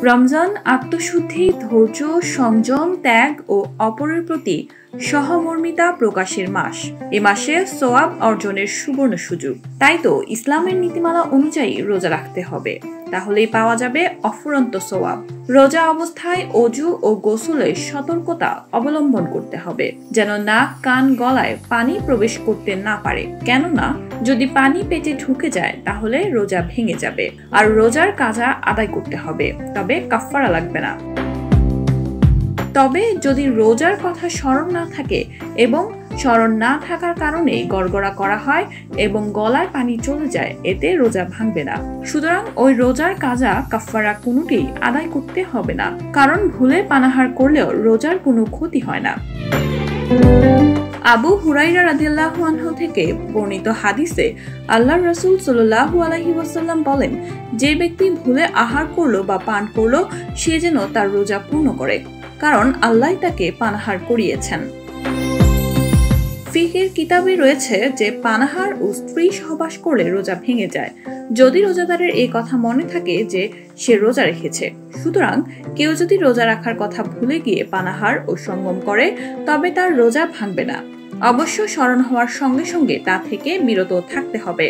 রমজান আত্মশুদ্ধি, ধৈর্য, সংযম, ত্যাগ ও অপরের প্রতি সহমর্মিতা প্রকাশের মাস। এ মাসে সওয়াব অর্জনের সুবর্ণ সুযোগ। তাই তো ইসলামের নীতিমালা অনুযায়ী রোজা রাখতে হবে, তাহলেই পাওয়া যাবে অফুরন্ত সওয়াব। রোজা অবস্থায় অজু ও গোসলে সতর্কতা অবলম্বন করতে হবে, যেন নাক, কান, গলায় পানি প্রবেশ করতে না পারে। কেননা যদি পানি পেটে ঢুকে যায় তাহলে রোজা ভেঙে যাবে, আর রোজার কাজা আদায় করতে হবে, তবে কাফফারা লাগবে না। তবে যদি রোজার কথা স্মরণ না থাকে এবং স্মরণ না থাকার কারণে গড়গড়া করা হয় এবং গলার পানি চলে যায়, এতে রোজা ভাঙবে না। সুতরাং ওই রোজার কাজা, কাফফারা কোনোটি আদায় করতে হবে না, কারণ ভুলে পানাহার করলেও রোজার কোনো ক্ষতি হয় না। আবু হুরাইরা রাদিয়াল্লাহু আনহু থেকে বর্ণিত হাদিসে আল্লাহর রাসূল সাল্লাল্লাহু আলাইহি ওয়াসাল্লাম বলেন, যে ব্যক্তি ভুলে আহার করলো বা পান করলো, সে যেন তার রোজা পূর্ণ করে, কারণ আল্লাহ তাকে পানাহার করিয়েছেন। ফিকহের কিতাবে রয়েছে যে পানাহার ও স্ত্রী সহবাস করলে রোজা ভেঙে যায়, যদি রোজাদারের এই কথা মনে থাকে যে সে রোজা রেখেছে। সুতরাং কেউ যদি রোজা রাখার কথা ভুলে গিয়ে পানাহার ও সঙ্গম করে, তবে তার রোজা ভাঙবে না। অবশ্য স্মরণ হওয়ার সঙ্গে সঙ্গে তা থেকে বিরত থাকতে হবে।